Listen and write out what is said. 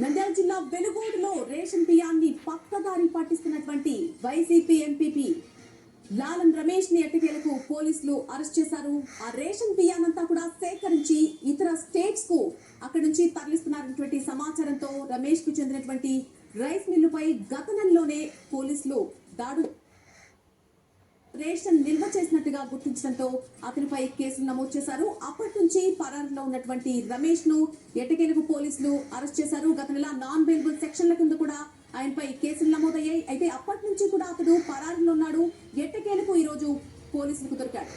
నంద్యాల జిల్లా వెలుగోడులో రేషన్ బియ్యాన్ని పక్కదారి పట్టిస్తున్నటువంటి వైసీపీ ఎంపీపీ లాలం రమేష్ ని ఎట్టకేలకు పోలీసులు అరెస్ట్ చేశారు. ఆ రేషన్ బియ్యానంతా కూడా సేకరించి ఇతర స్టేట్స్ కు అక్కడి నుంచి తరలిస్తున్నటువంటి సమాచారంతో రమేష్ కు చెందినటువంటి రైస్ మిల్లుపై గత నెలలోనే పోలీసులు దాడు రేషన్ నిల్వ చేసినట్టుగా గుర్తించడంతో అతనిపై కేసులు నమోదు చేశారు. అప్పటి నుంచి పరారులో ఉన్నటువంటి రమేష్ ను ఎట్టకేలకు పోలీసులు అరెస్ట్ చేశారు. గత నెల నాన్ బెయిలబుల్ సెక్షన్ల కింద కూడా ఆయనపై కేసులు నమోదయ్యాయి. అయితే అప్పటి నుంచి కూడా అతడు పరారులో ఉన్నాడు. ఎట్టకేలకు ఈ రోజు పోలీసులకు దొరికాడు.